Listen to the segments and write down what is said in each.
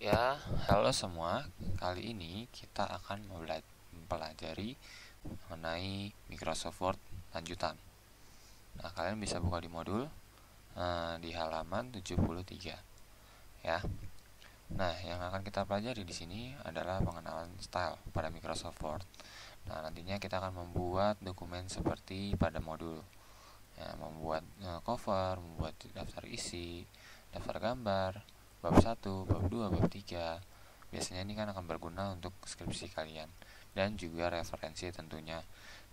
Ya, halo semua. Kali ini kita akan mempelajari mengenai Microsoft Word lanjutan. Nah, kalian bisa buka di modul di halaman 73 ya. Nah, yang akan kita pelajari di sini adalah pengenalan style pada Microsoft Word. Nah, nantinya kita akan membuat dokumen seperti pada modul. Ya, membuat cover, membuat daftar isi, daftar gambar, bab 1, bab 2, bab 3. Biasanya ini kan akan berguna untuk skripsi kalian dan juga referensi tentunya.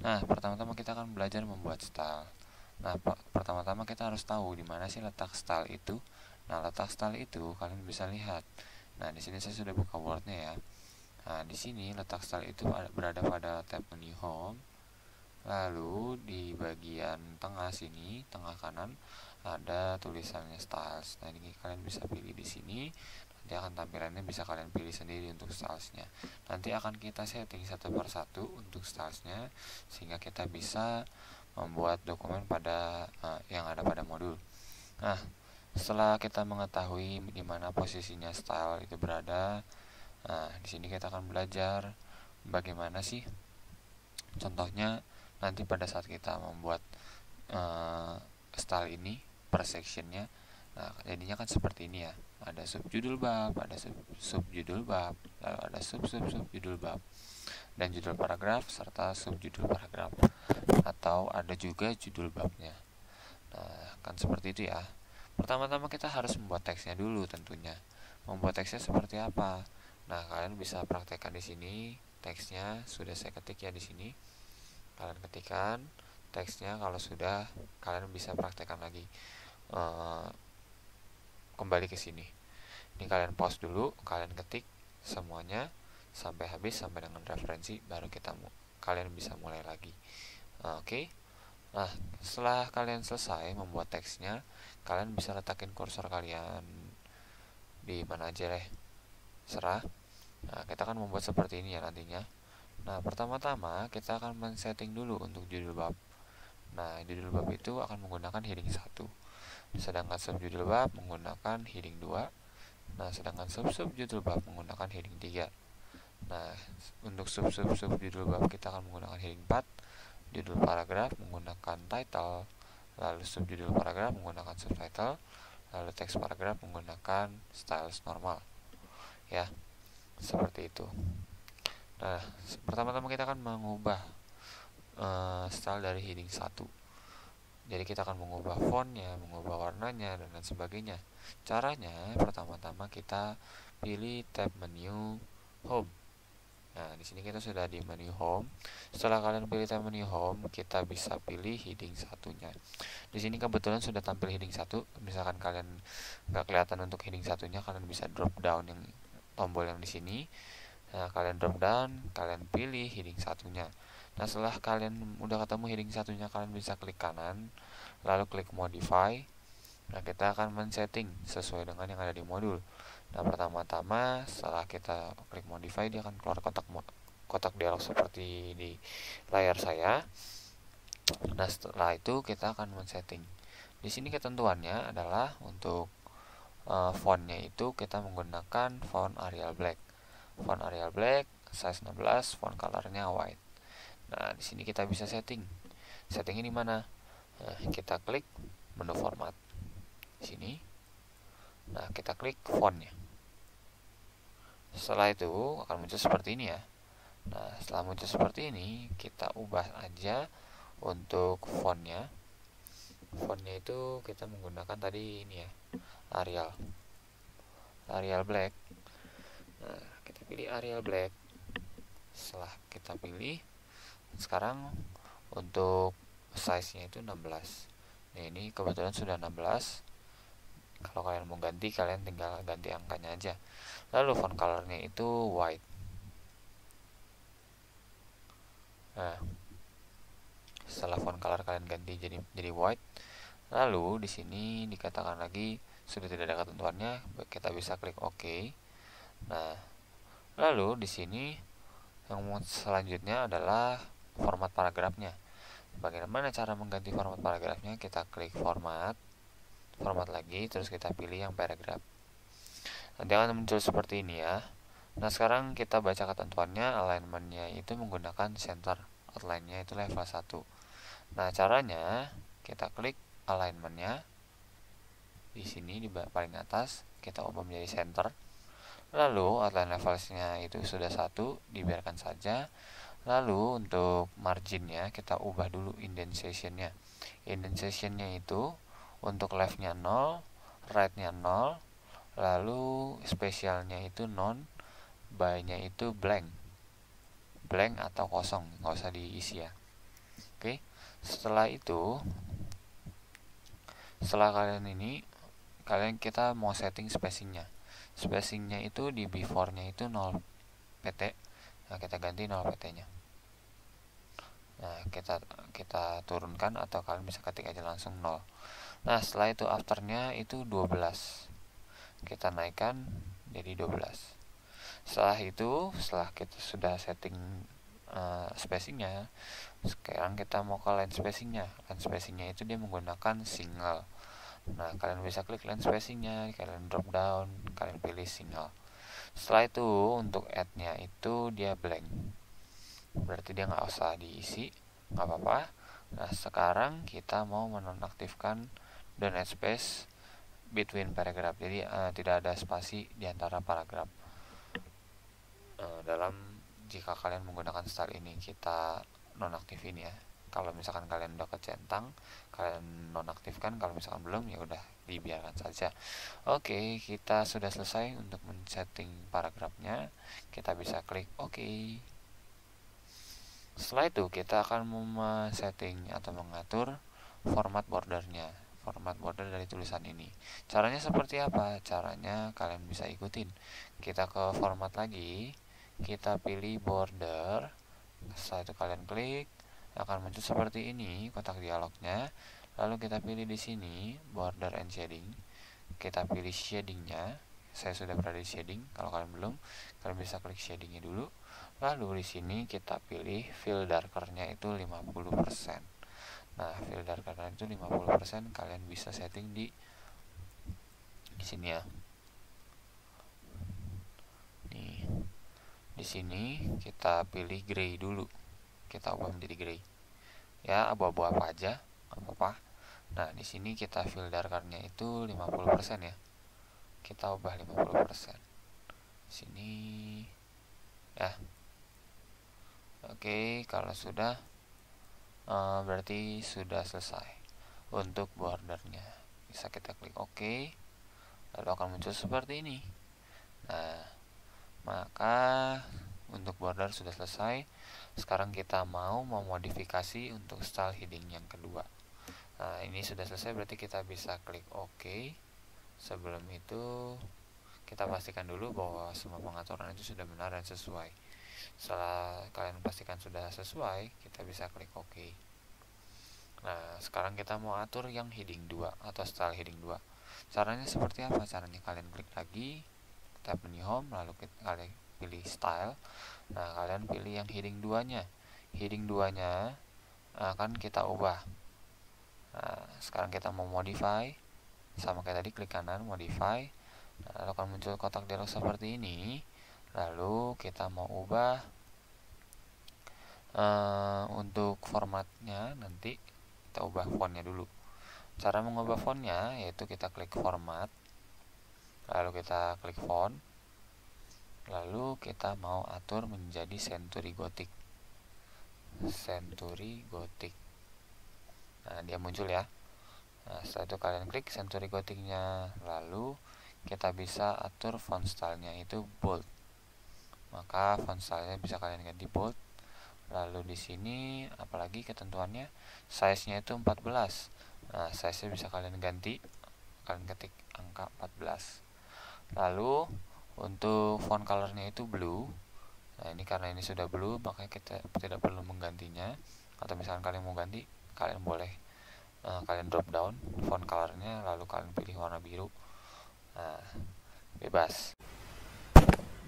Nah, pertama-tama kita akan belajar membuat style. Nah, pertama-tama kita harus tahu di mana sih letak style itu. Nah, letak style itu kalian bisa lihat. Nah, di sini saya sudah buka Word-nya ya. Nah, di sini letak style itu berada pada tab menu Home. Lalu di bagian tengah sini, tengah kanan ada tulisannya styles. Nah, ini kalian bisa pilih di sini. Nanti akan tampilannya bisa kalian pilih sendiri untuk stylesnya. Nanti akan kita setting satu per satu untuk stylesnya sehingga kita bisa membuat dokumen pada yang ada pada modul. Nah, setelah kita mengetahui di mana posisinya style itu berada, nah di sini kita akan belajar bagaimana sih contohnya nanti pada saat kita membuat style ini per sectionnya. Nah, jadinya kan seperti ini ya. Ada subjudul bab, ada subjudul bab, lalu ada subjudul bab, dan judul paragraf serta subjudul paragraf. Atau ada juga judul babnya. Nah, kan seperti itu ya. Pertama-tama kita harus membuat teksnya dulu tentunya. Membuat teksnya seperti apa? Nah, kalian bisa praktekkan di sini. Teksnya sudah saya ketik ya di sini. Kalian ketikkan teksnya, kalau sudah kalian bisa praktekkan lagi. Kembali ke sini. Ini kalian pause dulu, kalian ketik semuanya sampai habis, sampai dengan referensi, baru kalian bisa mulai lagi. Oke. Nah, setelah kalian selesai membuat teksnya, kalian bisa letakin kursor kalian di mana aja deh, serah. Nah, kita akan membuat seperti ini ya nantinya. Nah, pertama-tama kita akan men-setting dulu untuk judul bab. Nah, judul bab itu akan menggunakan heading 1. Sedangkan subjudul bab menggunakan heading 2. Nah, sedangkan sub-subjudul bab menggunakan heading 3. Nah, untuk sub-subjudul bab kita akan menggunakan heading 4. Judul paragraf menggunakan title. Lalu subjudul paragraf menggunakan subtitle. Lalu teks paragraf menggunakan styles normal. Ya, seperti itu. Nah, pertama-tama kita akan mengubah style dari heading 1. Jadi kita akan mengubah fontnya, mengubah warnanya, dan lain sebagainya. Caranya, pertama-tama kita pilih tab menu Home. Nah, di sini kita sudah di menu Home. Setelah kalian pilih tab menu Home, kita bisa pilih heading satunya. Di sini kebetulan sudah tampil heading 1. Misalkan kalian nggak kelihatan untuk heading satunya, kalian bisa drop down yang tombol yang di sini. Nah, kalian drop down, kalian pilih heading satunya. Nah, setelah kalian udah ketemu heading satunya, kalian bisa klik kanan, lalu klik modify. Nah, kita akan men-setting sesuai dengan yang ada di modul. Nah, pertama-tama setelah kita klik modify, dia akan keluar kotak dialog seperti di layar saya. Nah, setelah itu kita akan men-setting. Di sini ketentuannya adalah untuk fontnya itu kita menggunakan font Arial Black. Font Arial Black, size 16, font colornya white. Nah, di sini kita bisa setting. Settingnya di mana? Nah, kita klik menu format. Di sini. Nah, kita klik fontnya. Setelah itu akan muncul seperti ini ya. Nah, setelah muncul seperti ini, kita ubah aja untuk fontnya. Fontnya itu kita menggunakan tadi ini ya, Arial Black. Nah, kita pilih Arial Black. Setelah kita pilih, sekarang untuk size-nya itu 16. Nah, ini kebetulan sudah 16. Kalau kalian mau ganti, kalian tinggal ganti angkanya aja. Lalu font colornya itu white. Nah, setelah font color kalian ganti jadi white, lalu di sini dikatakan lagi sudah tidak ada ketentuannya, kita bisa klik OK. Nah, lalu di sini yang selanjutnya adalah format paragrafnya. Bagaimana cara mengganti format paragrafnya? Kita klik format lagi, terus kita pilih yang paragraf. Nanti akan muncul seperti ini ya. Nah sekarang kita baca ketentuannya. Alignmentnya itu menggunakan center, outline-nya itu level 1. Nah caranya kita klik alignmentnya di sini di paling atas, kita ubah menjadi center. Lalu outline levelsnya itu sudah 1, dibiarkan saja. Lalu untuk marginnya kita ubah dulu indentation-nya. Indentation-nya itu untuk left-nya 0, right-nya 0, lalu spesialnya itu none, by-nya itu blank atau kosong, nggak usah diisi ya. Oke, setelah kalian kita mau setting spacingnya itu di before-nya itu 0 pt. Nah kita ganti 0 pt nya. Nah kita turunkan atau kalian bisa ketik aja langsung 0. Nah setelah itu afternya itu 12, kita naikkan jadi 12. Setelah kita sudah setting spacingnya, sekarang kita mau ke line spacingnya. Line spacingnya itu dia menggunakan single. Nah kalian bisa klik line spacingnya, kalian drop down, kalian pilih single. Setelah itu untuk add-nya itu dia blank, berarti dia nggak usah diisi, nggak apa-apa. Nah sekarang kita mau menonaktifkan don't add space between paragraph, jadi tidak ada spasi di antara paragraf. Dalam jika kalian menggunakan style ini, kita nonaktifin ya. Kalau misalkan kalian udah kecentang, kalian nonaktifkan. Kalau misalkan belum, ya udah dibiarkan saja. Oke, kita sudah selesai untuk men-setting paragrafnya. Kita bisa klik OK. Setelah itu kita akan men-setting atau mengatur format bordernya, format border dari tulisan ini. Caranya seperti apa? Caranya kalian bisa ikutin. Kita ke format lagi, kita pilih border. Setelah itu kalian klik, akan muncul seperti ini kotak dialognya. Lalu kita pilih di sini border and shading. Kita pilih shadingnya. Saya sudah berada di shading. Kalau kalian belum, kalian bisa klik shadingnya dulu. Lalu di sini kita pilih fill darkernya itu 50%. Nah, fill darkernya itu 50%, kalian bisa setting di sini ya. Nih. Di sini kita pilih gray dulu. Kita ubah menjadi gray. Ya, abu-abu apa aja, nggak apa-apa. Nah, di sini kita fill darkernya itu 50% ya. Kita ubah 50%. Sini ya. Oke, kalau sudah berarti sudah selesai untuk bordernya. Bisa kita klik OK, lalu akan muncul seperti ini. Nah, maka untuk border sudah selesai. Sekarang kita mau memodifikasi untuk style heading yang kedua. Nah, ini sudah selesai, berarti kita bisa klik OK. Sebelum itu kita pastikan dulu bahwa semua pengaturan itu sudah benar dan sesuai. Setelah kalian pastikan sudah sesuai, kita bisa klik OK. Nah, sekarang kita mau atur yang heading 2 atau style heading 2. Caranya seperti apa? Caranya kalian klik lagi, tab menu home, lalu kalian pilih style. Nah, kalian pilih yang heading 2-nya. Heading 2-nya akan kita ubah. Nah, sekarang kita mau modify. Sama kayak tadi, klik kanan, modify. Nah, lalu akan muncul kotak dialog seperti ini. Lalu kita mau ubah untuk formatnya, nanti kita ubah fontnya dulu. Cara mengubah fontnya yaitu kita klik format, lalu kita klik font, lalu kita mau atur menjadi Century Gothic. Nah, dia muncul ya. Nah, setelah itu kalian klik Century Gothic-nya, lalu kita bisa atur font style-nya itu bold. Maka font style-nya bisa kalian ganti bold. Lalu di sini apalagi ketentuannya, size-nya itu 14. Nah, size-nya bisa kalian ganti, kalian ketik angka 14. Lalu untuk font color-nya itu blue. Nah, ini karena ini sudah blue, maka kita tidak perlu menggantinya. Atau misalkan kalian mau ganti, kalian boleh kalian drop down font color-nya, lalu kalian pilih warna biru. Nah, bebas.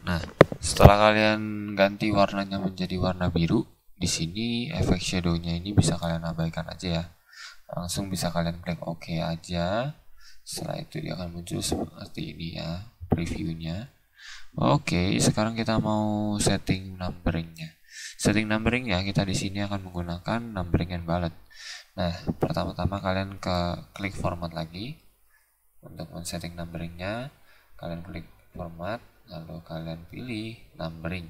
Nah, setelah kalian ganti warnanya menjadi warna biru, di sini efek shadow-nya ini bisa kalian abaikan aja ya. Langsung bisa kalian klik OK aja. Setelah itu dia akan muncul seperti ini ya. previewnya. Oke, sekarang kita mau setting numberingnya. Setting numberingnya kita di sini akan menggunakan numbering and bullet. Nah, pertama-tama kalian klik format lagi. Untuk men-setting numberingnya, kalian klik format, lalu kalian pilih numbering.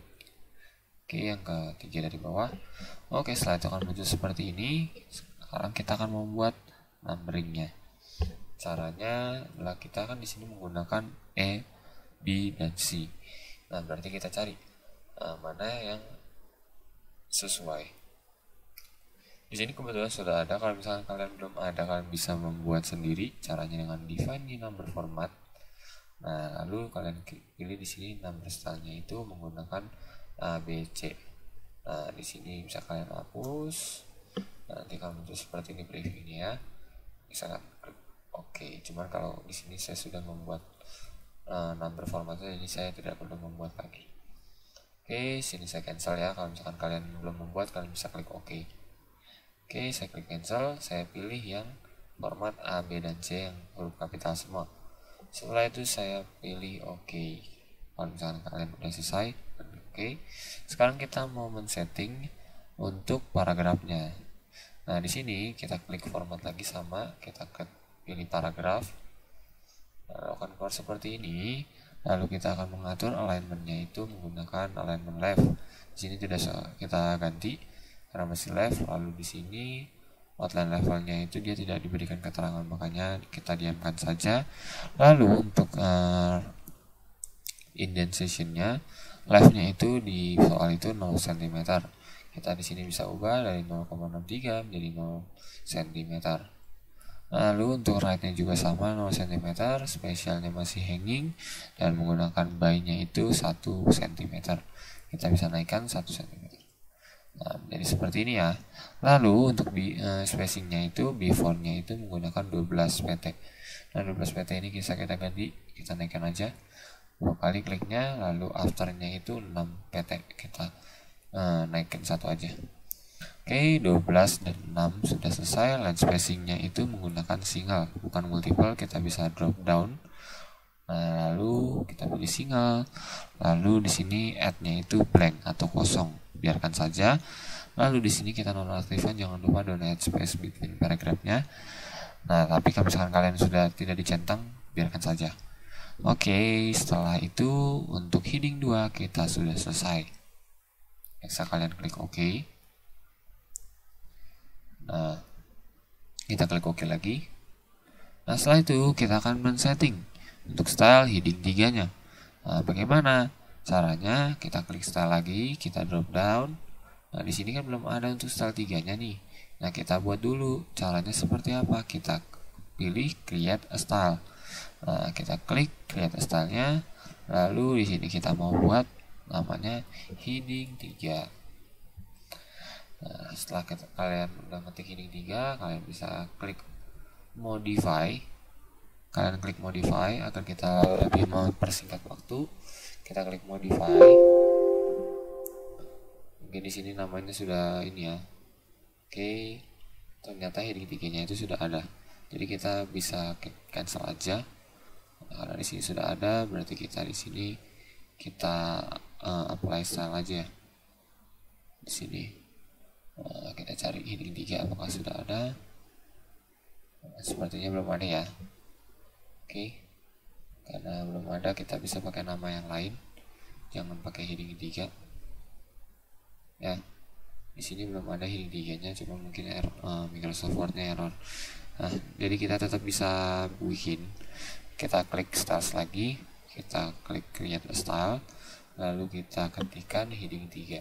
Oke, yang ketiga dari bawah. Oke, setelah itu akan muncul seperti ini. Sekarang kita akan membuat numberingnya. Caranya adalah kita akan di sini menggunakan E, B, dan C. Nah, berarti kita cari mana yang sesuai. Di sini kebetulan sudah ada. Kalau misalkan kalian belum ada, kalian bisa membuat sendiri. Caranya dengan define di number format. Nah, lalu kalian pilih di sini number style-nya itu menggunakan A, B, C. Nah, di sini bisa kalian hapus. Nanti kalau muncul seperti ini previewnya ya. Misalkan klik oke. Cuman kalau di sini saya sudah membuat number formatnya, jadi saya tidak perlu membuat lagi. Oke, sini saya cancel ya. Kalau misalkan kalian belum membuat, kalian bisa klik oke. Oke, saya klik cancel. Saya pilih yang format A, B, dan C yang huruf kapital semua. Setelah itu saya pilih oke. Kalau misalkan kalian udah selesai, oke. Sekarang kita mau men-setting untuk paragrafnya. Nah, di sini kita klik format lagi sama, kita pilih paragraf. Lalu akan keluar seperti ini. Lalu kita akan mengatur alignmentnya itu menggunakan alignment left. Di sini tidak kita ganti karena masih left. Lalu di sini outline levelnya itu dia tidak diberikan keterangan, makanya kita diamkan saja. Lalu untuk indentation-nya, leftnya itu di soal itu 0 cm. Kita di sini bisa ubah dari 0,63 menjadi 0 cm. Lalu untuk right-nya juga sama 0 cm, spesialnya masih hanging dan menggunakan by-nya itu 1 cm. Kita bisa naikkan 1 cm. Nah, jadi seperti ini ya. Lalu untuk spacing-nya itu before-nya itu menggunakan 12 pt. Nah, 12 pt ini bisa kita ganti, kita naikkan aja 2 kali kliknya, lalu after-nya itu 6 pt. Kita naikkan 1 aja. Oke, 12 dan 6 sudah selesai. Line spacing-nya itu menggunakan single, bukan multiple. Kita bisa drop down. Nah, lalu kita pilih single. Lalu di sini add-nya itu blank atau kosong. Biarkan saja. Lalu di sini kita nonaktifkan, jangan lupa don't add space between paragraph-nya. Nah, tapi kalau misalkan kalian sudah tidak dicentang, biarkan saja. Oke, setelah itu untuk heading 2 kita sudah selesai. Bisa kalian klik OK. Nah, kita klik OK lagi. Nah, setelah itu kita akan men-setting untuk style heading 3-nya. Nah, bagaimana caranya? Kita klik style lagi, kita drop down. Nah, di sini kan belum ada untuk style 3-nya nih. Nah, kita buat dulu. Caranya seperti apa? Kita pilih create a style. Nah, kita klik create a style-nya. Lalu di sini kita mau buat namanya heading 3. Nah, setelah kalian udah ngetik heading 3, kalian bisa klik modify. Kalian klik modify agar kita lebih mempersingkat waktu. Kita klik modify. Mungkin di sini namanya sudah ini ya. Oke, ternyata heading 3-nya itu sudah ada. Jadi kita bisa cancel aja. Karena di sini sudah ada, berarti kita di sini kita apply style aja. Di sini. Kita cari heading 3 apakah sudah ada. Sepertinya belum ada ya. Oke, karena belum ada, kita bisa pakai nama yang lain, jangan pakai heading 3 ya. Di sini belum ada heading 3-nya, cuma mungkin Microsoft Word-nya error. Nah, jadi kita tetap bisa bikin. Kita klik styles lagi, kita klik create a style, lalu kita ketikkan heading 3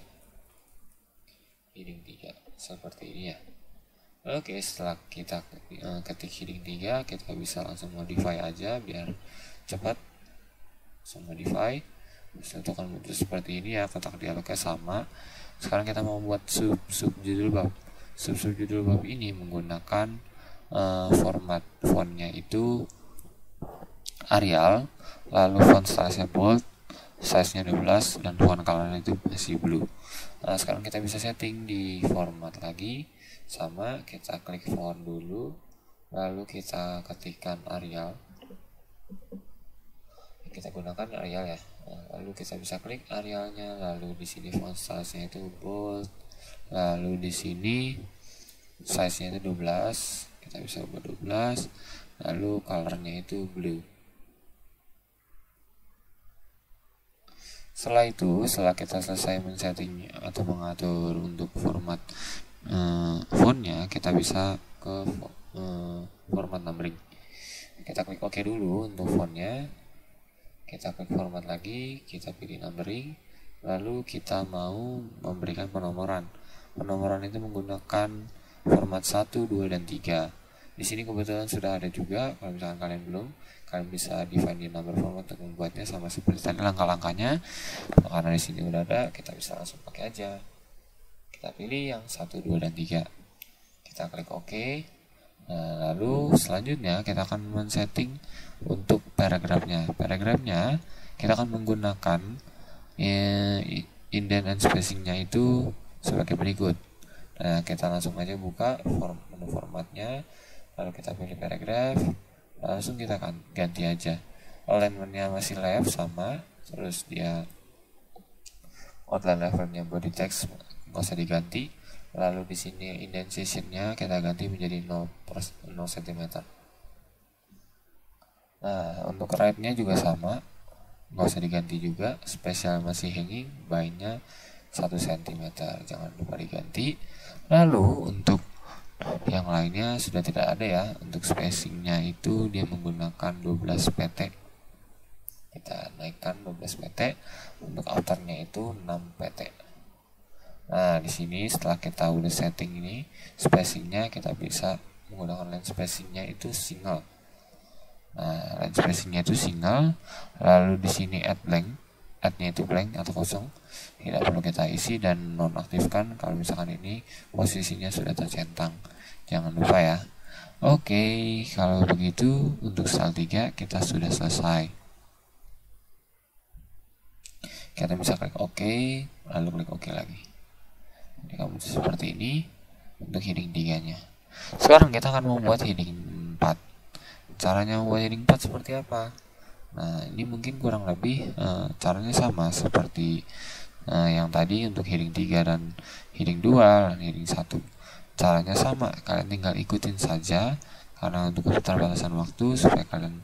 seperti ini ya. Oke, setelah kita ketik heading 3, kita bisa langsung modify aja biar cepat. Langsung modify. Bisa itu akan muncul seperti ini ya, kotak dialognya sama. Sekarang kita mau buat sub judul bab. Sub judul bab ini menggunakan format fontnya itu Arial, lalu font size-nya bold, size-nya 12, dan font color-nya itu masih blue. Nah, sekarang kita bisa setting di format lagi. Sama, kita klik font dulu, lalu kita ketikkan Arial. kita gunakan Arial ya. Lalu kita bisa klik Arialnya, lalu di sini font size-nya itu bold, lalu di sini size-nya itu 12, kita bisa ubah 12, lalu color-nya itu blue. Setelah itu, setelah kita selesai men-setting atau mengatur untuk format fontnya, kita bisa ke format numbering. Kita klik OK dulu untuk fontnya, kita klik format lagi, kita pilih numbering, lalu kita mau memberikan penomoran. Penomoran itu menggunakan format 1, 2, dan 3. Di sini kebetulan sudah ada juga. Kalau misalkan kalian belum, kalian bisa define di number format untuk membuatnya sama seperti tadi langkah-langkahnya. Karena di sini udah ada, kita bisa langsung pakai aja. Kita pilih yang 1, 2, dan 3. Kita klik OK. Nah, lalu selanjutnya kita akan men-setting untuk paragrafnya. Paragrafnya kita akan menggunakan indent and spacingnya itu sebagai berikut. Nah, kita langsung aja buka menu formatnya, lalu kita pilih paragraf, langsung kita ganti aja. Alignmentnya masih left sama, terus dia outline levelnya body text nggak usah diganti. Lalu di sini indentation-nya kita ganti menjadi 0 cm. Nah, untuk right-nya juga sama, nggak usah diganti juga. Spesial masih hanging, by-nya 1 cm, jangan lupa diganti. Lalu untuk yang lainnya sudah tidak ada ya. Untuk spacing-nya itu dia menggunakan 12 pt. Kita naikkan 12 pt. Untuk outer-nya itu 6 pt. Nah, di sini setelah kita udah setting ini, spacingnya kita bisa menggunakan line spacingnya itu single. Nah, line spacingnya itu single. Lalu di sini add blank, add-nya itu blank atau kosong, tidak perlu kita isi, dan nonaktifkan kalau misalkan ini posisinya sudah tercentang. Jangan lupa ya. Oke, kalau begitu untuk style 3 kita sudah selesai. Kita bisa klik OK, lalu klik OK lagi. Ini kamu seperti ini untuk heading 3-nya. Sekarang kita akan membuat heading 4. Caranya membuat heading 4 seperti apa? Nah, ini mungkin kurang lebih caranya sama seperti yang tadi untuk heading 3 dan heading 2 dan heading 1. Caranya sama, kalian tinggal ikutin saja, karena untuk keterbatasan waktu supaya kalian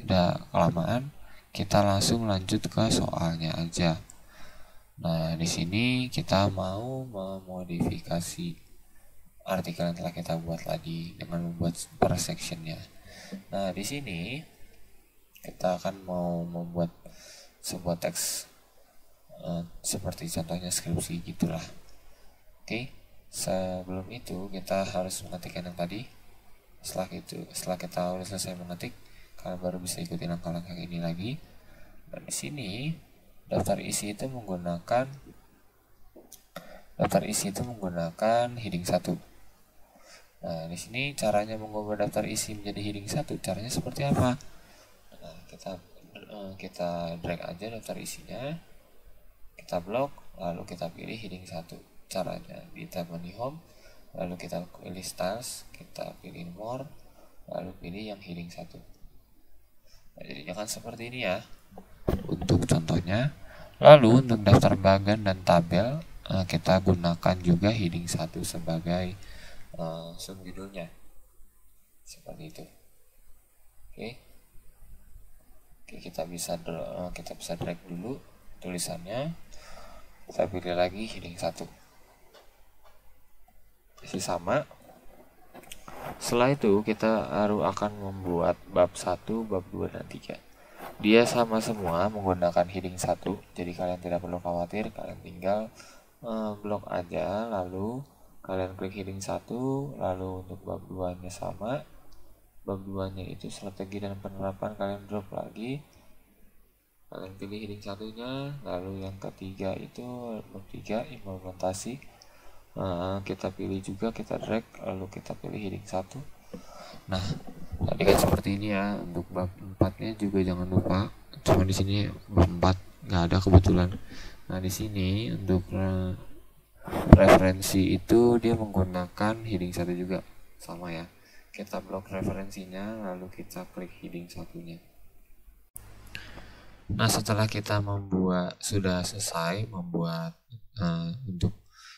tidak kelamaan, kita langsung lanjut ke soalnya aja. Nah, di sini kita mau memodifikasi artikel yang telah kita buat tadi dengan membuat per sectionnya. Nah, di sini kita akan mau membuat sebuah teks seperti contohnya skripsi gitulah. Oke, sebelum itu kita harus mengetikkan yang tadi. Setelah kita udah selesai mengetik, kalian baru bisa ikuti langkah-langkah ini lagi. Dan di sini daftar isi itu menggunakan heading 1. Nah, di sini caranya mengubah daftar isi menjadi heading 1, caranya seperti apa? Nah, kita drag aja daftar isinya, kita blok, lalu kita pilih heading 1. Caranya di tab menu home, lalu kita pilih styles, kita pilih more, lalu pilih yang heading 1. Nah, jadinya kan seperti ini ya untuk contohnya. Lalu untuk daftar bagan dan tabel kita gunakan juga heading 1 sebagai subjudulnya seperti itu. Oke, kita bisa drag dulu tulisannya, kita pilih lagi heading 1 masih sama. Setelah itu kita akan membuat bab 1, bab 2, dan 3. Dia sama semua menggunakan heading 1, jadi kalian tidak perlu khawatir, kalian tinggal blok aja, lalu kalian klik heading 1, lalu untuk bab 2 nya sama. Bab 2 nya itu strategi dan penerapan, kalian drop lagi, kalian pilih heading 1 nya, lalu yang ketiga itu bab 3 implementasi, kita pilih juga, kita drag, lalu kita pilih heading 1. Nah, tadi kan seperti ini ya. Untuk bab 4-nya juga jangan lupa. Cuma di sini bab 4 nggak ada kebetulan. Nah, di sini untuk referensi itu dia menggunakan heading 1 juga, sama ya. Kita blok referensinya, lalu kita klik heading 1-nya. Nah, setelah kita sudah selesai membuat untuk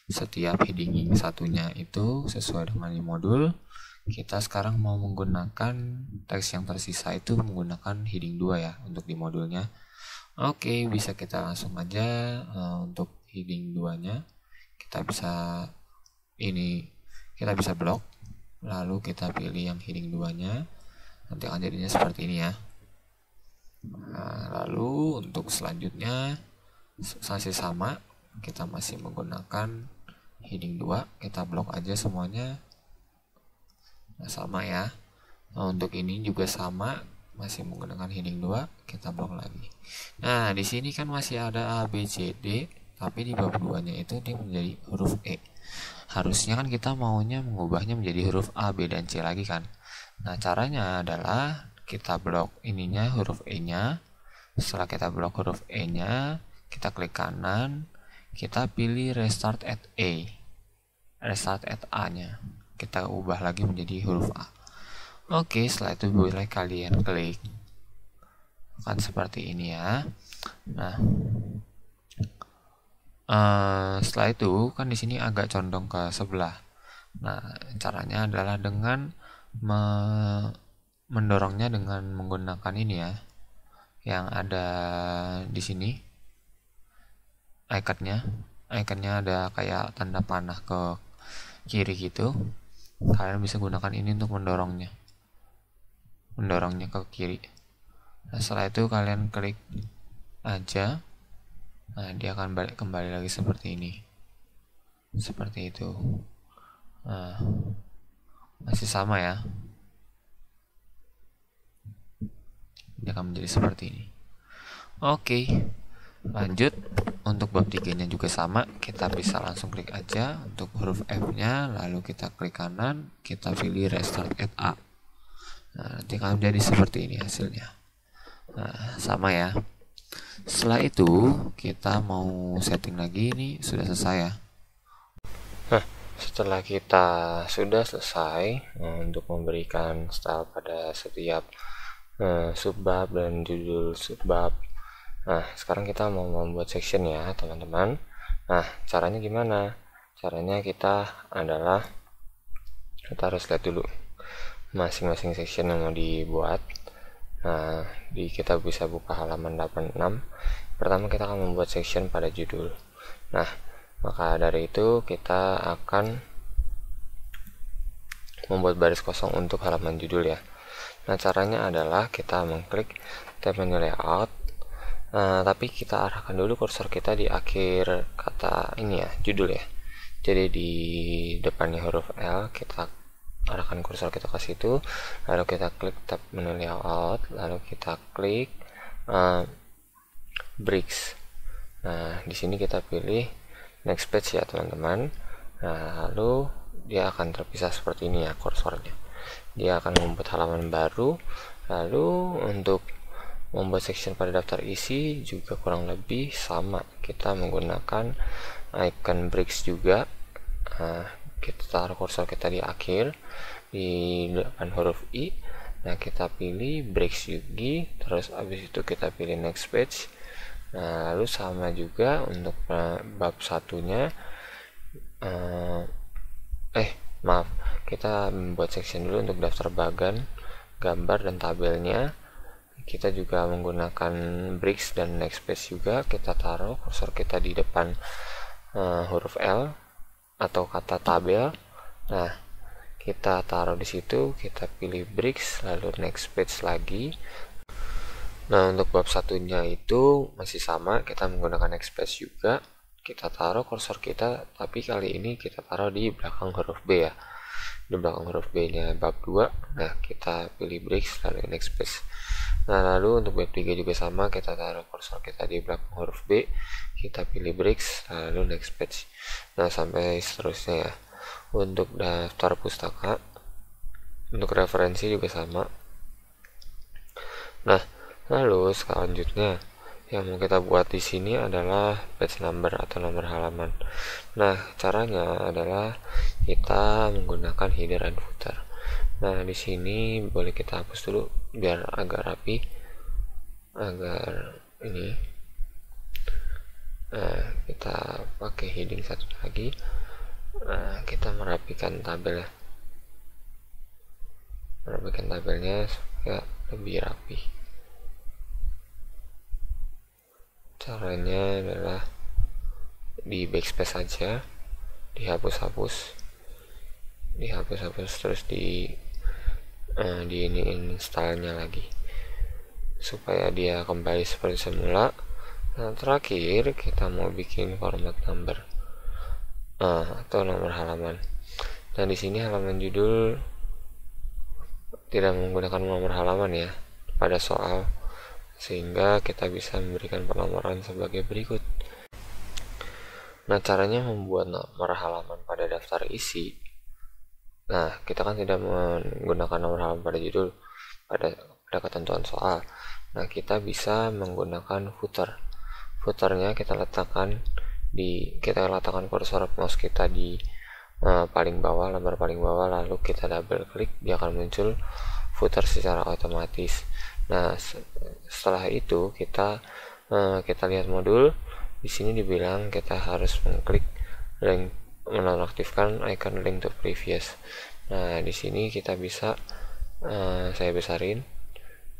setiap heading satunya itu sesuai dengan di modul, kita sekarang mau menggunakan teks yang tersisa itu menggunakan heading 2 ya untuk di modulnya. Oke, bisa kita langsung aja untuk heading 2-nya kita bisa blok, lalu kita pilih yang heading 2-nya, nanti akan jadinya seperti ini ya. Nah, lalu untuk selanjutnya masih sama, kita masih menggunakan heading 2, kita blok aja semuanya. Nah, sama ya. Nah, untuk ini juga sama, masih menggunakan heading 2, kita blok lagi. Nah, di sini kan masih ada A, B, C, D, tapi di bab 2-nya itu dia menjadi huruf E. Harusnya kan kita maunya mengubahnya menjadi huruf A, B, dan C lagi kan. Nah, caranya adalah kita blok ininya huruf E-nya. Setelah kita blok huruf E-nya, kita klik kanan, kita pilih restart at A-nya. Kita ubah lagi menjadi huruf A. Oke, setelah itu boleh kalian klik. Kan seperti ini ya. Nah, setelah itu kan di sini agak condong ke sebelah. Nah, caranya adalah dengan mendorongnya dengan menggunakan ini ya, yang ada di sini ikonnya ada kayak tanda panah ke kiri gitu. Kalian bisa gunakan ini untuk mendorongnya ke kiri. Nah, setelah itu kalian klik aja. Nah, dia akan kembali lagi seperti ini, seperti itu. Nah, masih sama ya, dia akan menjadi seperti ini. Oke, lanjut. Untuk bab 3-nya juga sama, kita bisa langsung klik aja untuk huruf F-nya, lalu kita klik kanan, kita pilih restart at A. Nah, nanti akan menjadi seperti ini hasilnya. Nah, sama ya. Setelah itu kita mau setting lagi, ini sudah selesai ya. Nah, setelah kita sudah selesai untuk memberikan style pada setiap subbab dan judul subbab. Nah, sekarang kita mau membuat section ya teman-teman. Nah, caranya gimana? Caranya kita harus lihat dulu masing-masing section yang mau dibuat. Nah, kita bisa buka halaman 86. Pertama kita akan membuat section pada judul. Nah, maka dari itu kita akan membuat baris kosong untuk halaman judul ya. Nah, caranya adalah kita mengklik tab menu layout. Tapi kita arahkan dulu kursor kita di akhir kata ini ya, judul ya. Jadi di depannya huruf L, kita arahkan kursor kita ke situ, lalu kita klik tab menu layout, lalu kita klik bricks. Nah, di sini kita pilih next page ya teman-teman. Nah, lalu dia akan terpisah seperti ini ya kursornya. Dia akan membuat halaman baru. Lalu untuk membuat section pada daftar isi juga kurang lebih sama. Kita menggunakan icon bricks juga. Nah, kita taruh kursor kita di akhir di depan huruf I. Nah, kita pilih bricks juga, terus habis itu kita pilih next page. Nah, lalu sama juga untuk bab satunya. Kita membuat section dulu untuk daftar bagan, gambar dan tabelnya. Kita juga menggunakan bricks dan next page juga. Kita taruh kursor kita di depan huruf L atau kata tabel. Nah, kita taruh di situ, kita pilih bricks, lalu next page lagi. Nah, untuk bab satunya itu masih sama, kita menggunakan next page juga. Kita taruh kursor kita, tapi kali ini kita taruh di belakang huruf B ya. Di belakang huruf B nya bab 2. Nah, kita pilih bricks, lalu next page. Nah, lalu untuk bab 3 juga sama, kita taruh kursor kita di belakang huruf B, kita pilih bricks, lalu next page. Nah, sampai seterusnya ya. Untuk daftar pustaka, untuk referensi juga sama. Nah, lalu selanjutnya yang mau kita buat di sini adalah page number atau nomor halaman. Nah, caranya adalah kita menggunakan header and footer. Nah, di sini boleh kita hapus dulu biar agak rapi, agar ini. Nah, kita pakai heading satu lagi. Nah, kita merapikan tabel ya, merapikan tabelnya supaya lebih rapi. Caranya adalah di backspace saja, dihapus-hapus terus di ini installnya lagi supaya dia kembali seperti semula. Nah, terakhir kita mau bikin format number atau nomor halaman. Dan di sini halaman judul tidak menggunakan nomor halaman ya pada soal, sehingga kita bisa memberikan penomoran sebagai berikut. Nah, caranya membuat nomor halaman pada daftar isi. Nah, kita kan tidak menggunakan nomor halaman pada judul pada ketentuan soal. Nah, kita bisa menggunakan footer. Footernya kita letakkan kursor mouse kita di paling bawah, lembar paling bawah, lalu kita double klik, dia akan muncul footer secara otomatis. Nah, setelah itu kita lihat modul. Di sini dibilang kita harus mengklik link, menonaktifkan icon link to previous. Nah, di sini kita bisa saya besarin.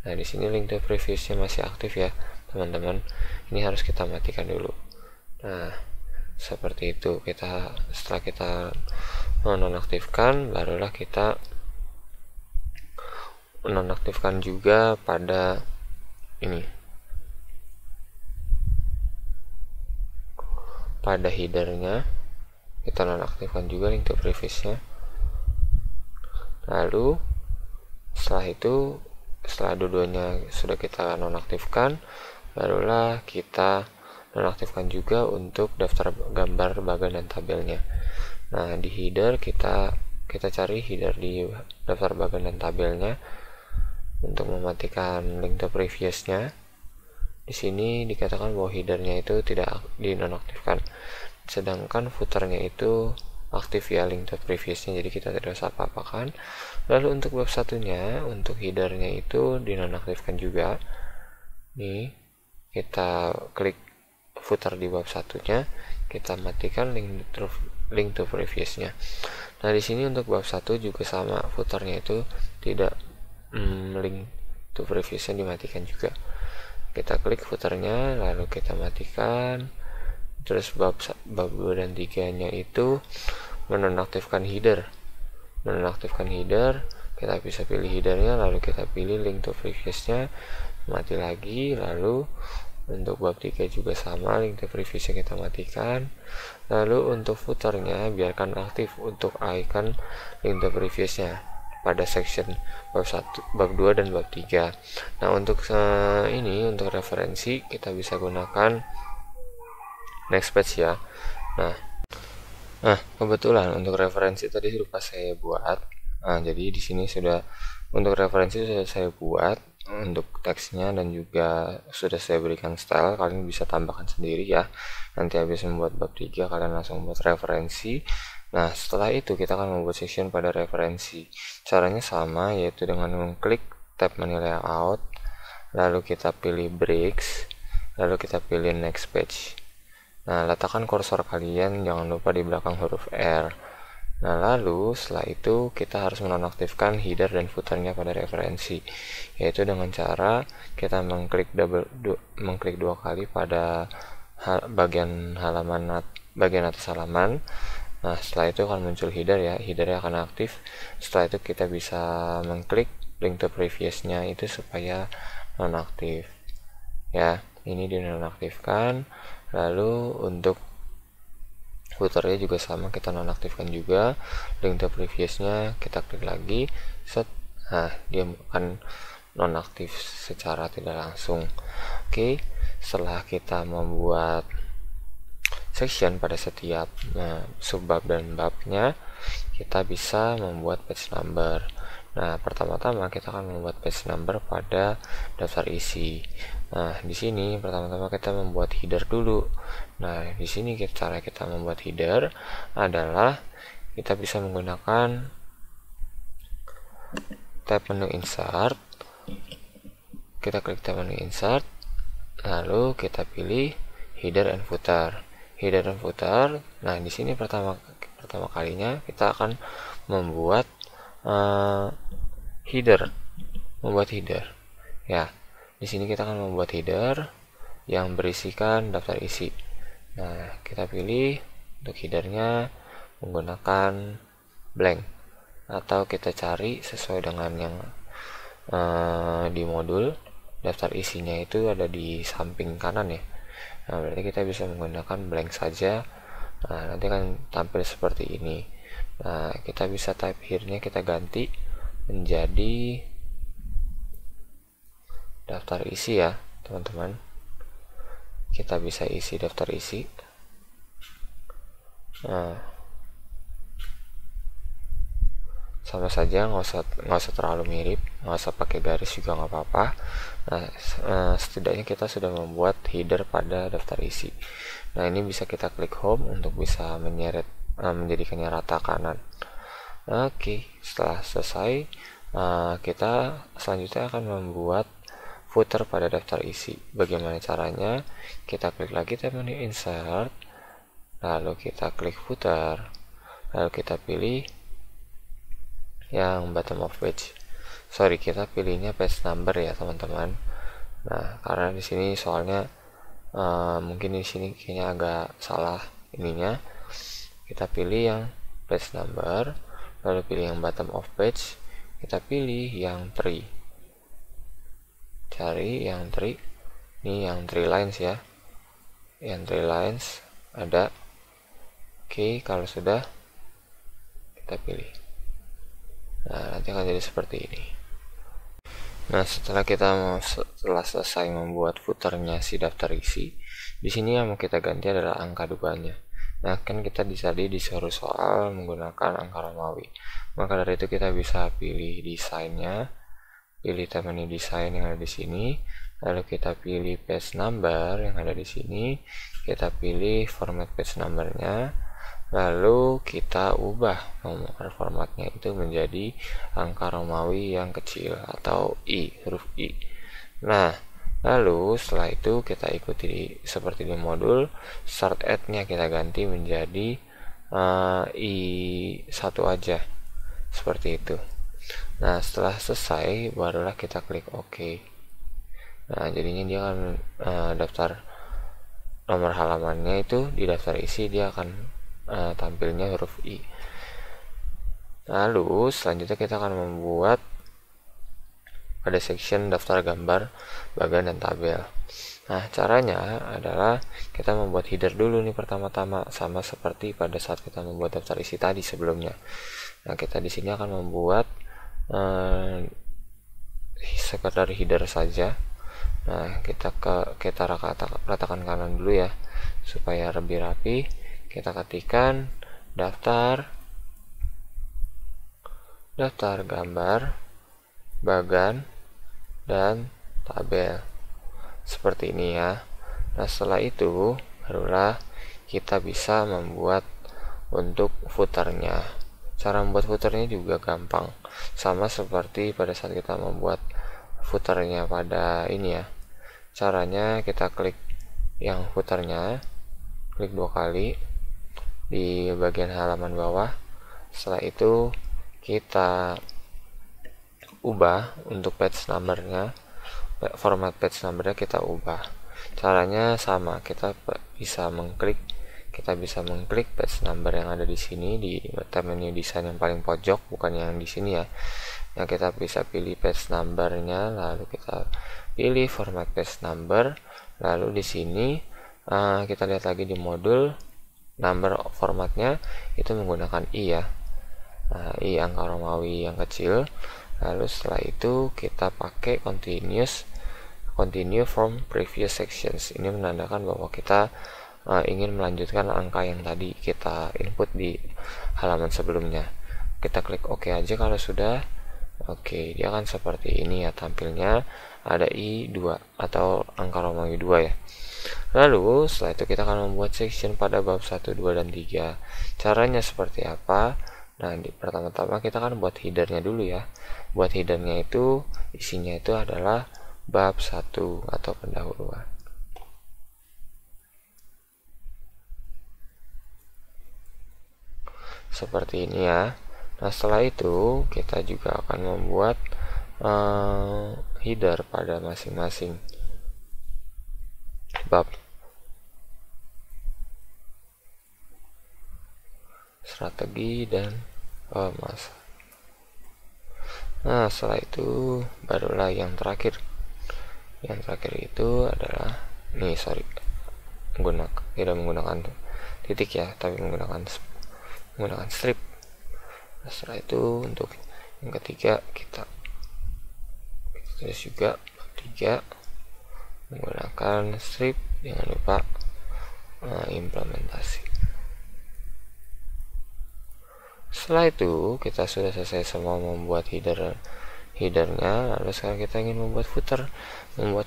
Nah, di sini link to previousnya masih aktif ya, teman-teman. Ini harus kita matikan dulu. Nah, seperti itu. Setelah kita menonaktifkan, barulah kita menonaktifkan juga pada ini, pada headernya kita nonaktifkan juga link to previousnya. Lalu setelah dua-duanya sudah kita nonaktifkan, barulah kita nonaktifkan juga untuk daftar gambar, bagan, dan tabelnya. Nah, di header kita cari header di daftar bagan dan tabelnya untuk mematikan link to previousnya. Di sini dikatakan bahwa headernya itu tidak dinonaktifkan, sedangkan footernya itu aktif ya, link to previousnya, jadi kita tidak usah apa-apakan. Lalu untuk bab satunya, untuk headernya itu dinonaktifkan juga. Nih, kita klik footer di bab satunya, kita matikan link to previousnya. Nah, di sini untuk bab 1 juga sama, footernya itu tidak link to previousnya dimatikan juga. Kita klik footernya, lalu kita matikan. Terus bab 2 dan 3 nya itu menonaktifkan header. Kita bisa pilih headernya, lalu kita pilih link to previousnya, mati lagi. Lalu untuk bab 3 juga sama, link to previousnya kita matikan. Lalu untuk footernya biarkan aktif untuk icon link to previousnya pada section bab 1, bab 2 dan bab 3. Nah, untuk untuk referensi kita bisa gunakan next page ya. Nah, kebetulan untuk referensi tadi lupa saya buat. Nah, jadi di sini sudah untuk referensi sudah saya buat untuk teksnya, dan juga sudah saya berikan style. Kalian bisa tambahkan sendiri ya. Nanti habis membuat bab 3 kalian langsung buat referensi. Nah, setelah itu kita akan membuat section pada referensi. Caranya sama, yaitu dengan mengklik tab menu layout, lalu kita pilih breaks, lalu kita pilih next page. Nah, letakkan kursor kalian jangan lupa di belakang huruf R. Nah, lalu setelah itu kita harus menonaktifkan header dan footernya pada referensi, yaitu dengan cara kita mengklik dua kali pada bagian atas halaman. Nah, setelah itu akan muncul header ya, headernya akan aktif. Setelah itu kita bisa mengklik link to previousnya itu supaya nonaktif ya. Ini dinonaktifkan. Lalu untuk footernya juga sama, kita nonaktifkan juga link to previousnya, kita klik lagi, set. Nah, dia akan nonaktif secara tidak langsung. Oke, setelah kita membuat section pada setiap subbab dan babnya, kita bisa membuat page number. Nah, pertama-tama kita akan membuat page number pada daftar isi. Nah, di sini pertama-tama kita membuat header dulu. Nah, di sini cara kita membuat header adalah kita bisa menggunakan tab menu insert. Kita klik tab menu insert. Lalu kita pilih header and footer. Header dan footer. Nah, di sini pertama kalinya kita akan membuat header. Ya, di sini kita akan membuat header yang berisikan daftar isi. Nah, kita pilih untuk headernya menggunakan blank, atau kita cari sesuai dengan yang di modul. Daftar isinya itu ada di samping kanan ya. Nah, berarti kita bisa menggunakan blank saja. Nah, nanti akan tampil seperti ini. Nah, kita bisa type here-nya kita ganti menjadi daftar isi ya, teman-teman. Kita bisa isi daftar isi. Nah, sama saja, nggak usah terlalu mirip, nggak usah pakai garis juga nggak apa-apa. Nah, setidaknya kita sudah membuat header pada daftar isi. Nah, ini bisa kita klik home untuk bisa menyeret menjadikannya rata kanan. Oke, setelah selesai, kita selanjutnya akan membuat footer pada daftar isi. Bagaimana caranya? Kita klik lagi tab menu insert, lalu kita klik footer, lalu kita pilih yang bottom of page. Kita pilihnya page number ya, teman-teman. Nah, karena di sini soalnya mungkin di sini kayaknya agak salah ininya. Kita pilih yang page number, lalu pilih yang bottom of page. Kita pilih yang 3. Cari yang 3. Ini yang 3 lines ya. Yang 3 lines ada. Oke, kalau sudah kita pilih. Nah, nanti akan jadi seperti ini. Nah, setelah selesai membuat footernya si daftar isi, di sini yang mau kita ganti adalah angka 2-nya. Nah, kan kita tadi disuruh soal menggunakan angka Romawi. Maka dari itu kita bisa pilih desainnya, pilih tab menu desain yang ada di sini, lalu kita pilih page number yang ada di sini, kita pilih format page numbernya. Lalu kita ubah nomor formatnya itu menjadi angka Romawi yang kecil atau I, huruf I. Nah, lalu setelah itu kita ikuti seperti di modul, start at-nya kita ganti menjadi I1 aja, seperti itu. Nah, setelah selesai barulah kita klik OK. Nah, jadinya dia akan daftar nomor halamannya itu di daftar isi dia akan tampilnya huruf I. Lalu selanjutnya kita akan membuat pada section daftar gambar, bagan, dan tabel. Nah, caranya adalah kita membuat header dulu nih pertama-tama, sama seperti pada saat kita membuat daftar isi tadi sebelumnya. Nah, kita di sini akan membuat sekedar header saja. Nah, kita ratakan kanan dulu ya supaya lebih rapi. Kita ketikkan daftar gambar, bagan, dan tabel seperti ini ya. Nah, setelah itu barulah kita bisa membuat untuk footernya. Cara membuat footernya juga gampang, sama seperti pada saat kita membuat footernya pada ini ya. Caranya kita klik yang footernya, klik 2 kali di bagian halaman bawah. Setelah itu kita ubah untuk page numbernya, format page numbernya kita ubah. Caranya sama, kita bisa mengklik page number yang ada di sini di tab menu desain yang paling pojok, bukan yang di sini ya. Nah, kita bisa pilih page numbernya, lalu kita pilih format page number, lalu di sini kita lihat lagi di modul number formatnya itu menggunakan I ya. Nah, I angka Romawi yang kecil. Lalu setelah itu kita pakai continue from previous sections. Ini menandakan bahwa kita ingin melanjutkan angka yang tadi kita input di halaman sebelumnya. Kita klik OK aja kalau sudah. Oke, dia akan seperti ini ya tampilnya, ada I2 atau angka Romawi 2 ya. Lalu setelah itu kita akan membuat section pada bab 1, 2, dan 3. Caranya seperti apa? Nah, pertama-tama kita akan buat headernya dulu ya. Buat headernya itu isinya itu adalah bab 1 atau pendahuluan. seperti ini ya. Nah, setelah itu kita juga akan membuat header pada masing-masing bab. Strategi dan pemasaran. Nah, setelah itu barulah yang terakhir. Yang terakhir itu adalah tidak menggunakan titik ya, tapi menggunakan strip. Nah, setelah itu untuk yang ketiga kita tulis juga 3 menggunakan strip. Jangan lupa implementasi. Setelah itu kita sudah selesai semua membuat headernya. Lalu sekarang kita ingin membuat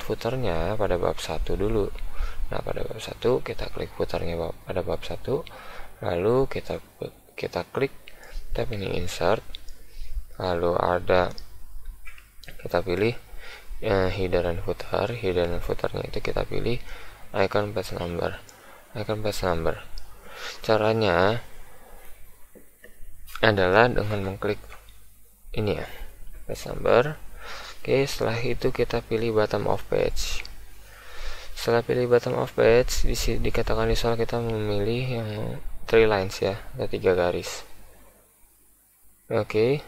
footernya pada bab 1 dulu. Nah, pada bab 1 kita klik footernya pada bab 1, lalu kita klik tab ini insert, lalu kita pilih header dan footernya itu kita pilih icon page number. Caranya adalah dengan mengklik ini ya, page number. Oke, setelah itu kita pilih bottom of page. Setelah pilih bottom of page, dikatakan di soal kita memilih yang 3 lines ya, ada 3 garis. Oke,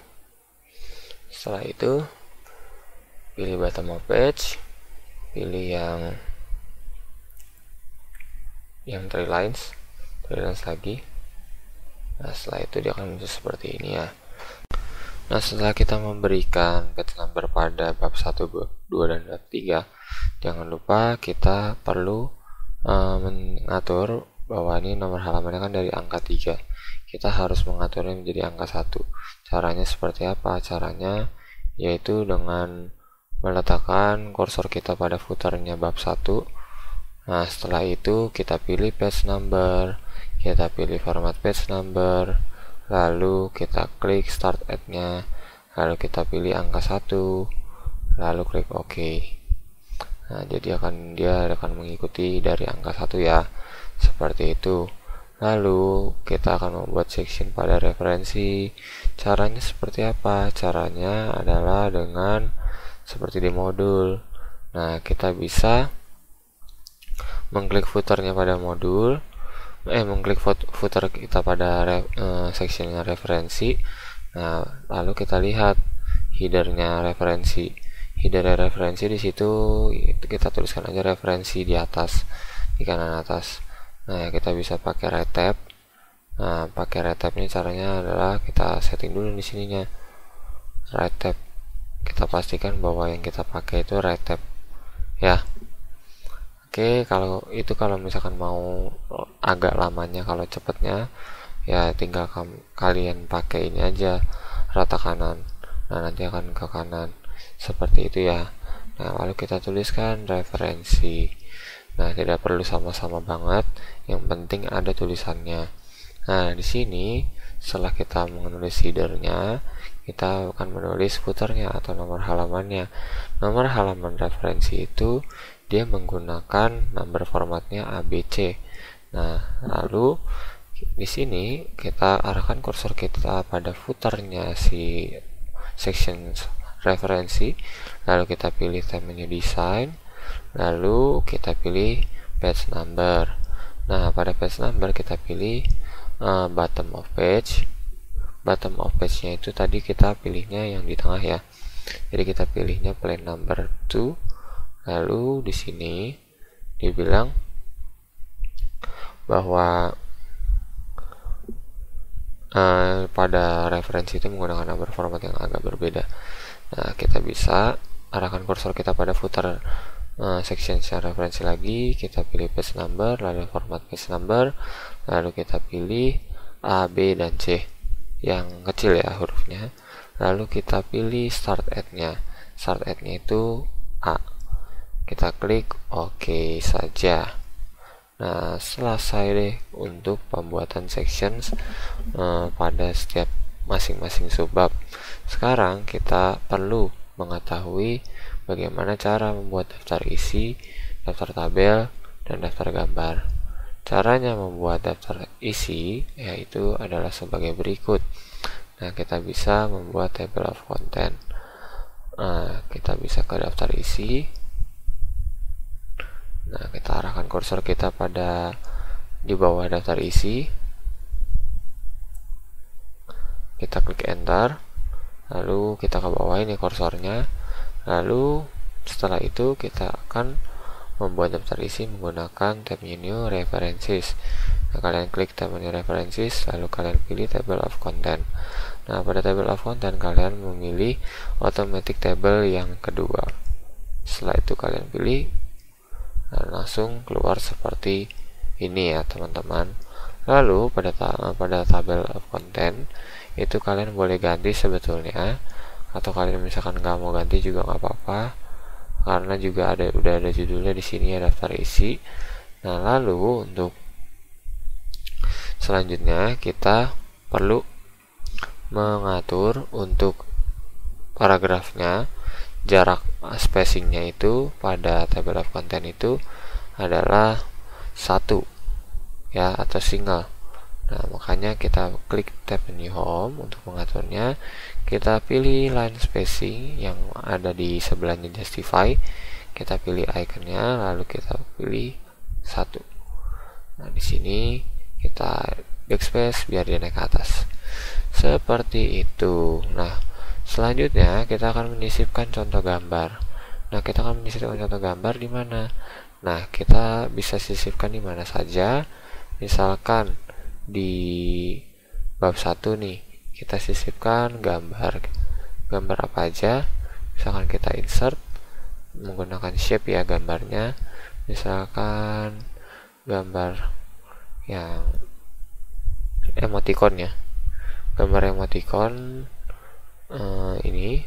setelah itu pilih bottom of page, pilih yang 3 lines lagi. Nah, setelah itu dia akan muncul seperti ini ya. Nah, setelah kita memberikan page number pada bab 1, bab 2, dan bab 3, jangan lupa kita perlu mengatur bahwa ini nomor halamannya kan dari angka 3. Kita harus mengaturnya menjadi angka 1. Caranya seperti apa? Caranya yaitu dengan meletakkan kursor kita pada footernya bab 1. Nah, setelah itu kita pilih page number, kita pilih format page number, lalu kita klik start at-nya, lalu kita pilih angka 1, lalu klik OK. Nah, jadi dia akan mengikuti dari angka 1 ya, seperti itu. Lalu kita akan membuat section pada referensi. Caranya seperti apa? Caranya adalah dengan seperti di modul. Nah, kita bisa mengklik footernya pada modul, mengklik footer kita pada sectionnya referensi. Nah, lalu kita lihat headernya referensi. Header referensi di situ kita tuliskan aja referensi di atas, di kanan atas. Nah, kita bisa pakai right tab. Nah, pakai right tab ini caranya adalah kita setting dulu di sininya. Right tab. Kita pastikan bahwa yang kita pakai itu right tab ya. Oke, kalau misalkan mau agak lamanya, kalau cepatnya ya tinggal kalian pakai ini aja, rata kanan. Nah, nanti akan ke kanan seperti itu ya. Nah, lalu kita tuliskan referensi. Nah, tidak perlu sama-sama banget, yang penting ada tulisannya. Nah, di sini setelah kita menulis headernya, kita akan menulis footernya atau nomor halamannya. Nomor halaman referensi itu dia menggunakan number formatnya ABC. Nah, lalu di sini kita arahkan kursor kita pada footernya si section referensi, lalu kita pilih tab menu design, lalu kita pilih page number. Nah, pada page number kita pilih bottom of page. Bottom of page-nya itu tadi kita pilihnya yang di tengah ya. Jadi kita pilihnya plain number 2. Lalu di sini dibilang bahwa pada referensi itu menggunakan number format yang agak berbeda. Nah, kita bisa arahkan kursor kita pada footer section referensi lagi, kita pilih page number, lalu format page number, lalu kita pilih A, B, dan C yang kecil ya hurufnya, lalu kita pilih start at-nya. Start at-nya itu A, kita klik OK saja. Nah, selesai deh untuk pembuatan sections pada setiap masing-masing subbab. Sekarang kita perlu mengetahui bagaimana cara membuat daftar isi, daftar tabel, dan daftar gambar. Caranya membuat daftar isi yaitu adalah sebagai berikut. Nah, kita bisa membuat table of content. Kita bisa ke daftar isi. Nah, kita arahkan kursor kita pada di bawah daftar isi. Kita klik enter. Lalu kita ke bawah ini kursornya. Lalu setelah itu kita akan membuat daftar isi menggunakan tab menu references. Nah, kalian klik tab menu references, lalu kalian pilih table of content. Nah, pada table of content kalian memilih automatic table yang kedua. Setelah itu kalian pilih, langsung keluar seperti ini ya teman-teman. Lalu pada table of content itu kalian boleh ganti sebetulnya, atau kalian misalkan nggak mau ganti juga nggak apa-apa, karena juga udah ada judulnya di sini ya, daftar isi. Nah, lalu untuk selanjutnya kita perlu mengatur untuk paragrafnya, jarak spacingnya itu pada table of content itu adalah 1 ya, atau single. Nah, makanya kita klik tab menu home untuk mengaturnya. Kita pilih line spacing yang ada di sebelahnya justify. Kita pilih iconnya, lalu kita pilih 1. Nah, di sini kita backspace biar dia naik ke atas. Seperti itu. Nah, selanjutnya kita akan menyisipkan contoh gambar. Nah, kita akan menyisipkan contoh gambar di mana? Nah, kita bisa sisipkan di mana saja. Misalkan di bab 1 nih, kita sisipkan gambar apa aja. Misalkan kita insert menggunakan shape ya gambarnya, misalkan gambar yang emoticon ya, gambar emoticon ini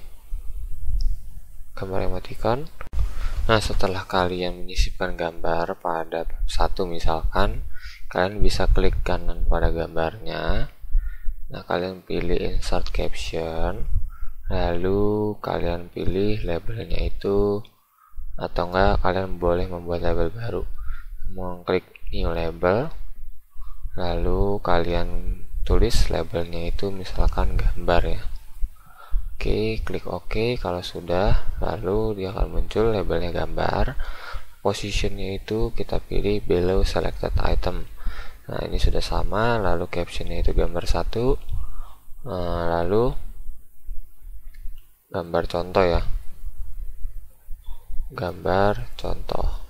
gambar emoticon. Nah, setelah kalian menyisipkan gambar pada bab 1 misalkan, kalian bisa klik kanan pada gambarnya. Nah, kalian pilih insert caption, lalu kalian pilih labelnya itu, atau enggak kalian boleh membuat label baru. Mengklik new label, lalu kalian tulis labelnya itu misalkan gambar ya. Oke, klik OK kalau sudah, lalu dia akan muncul labelnya gambar. Positionnya itu kita pilih below selected item. Nah, ini sudah sama, lalu captionnya itu gambar 1, lalu gambar contoh ya, gambar contoh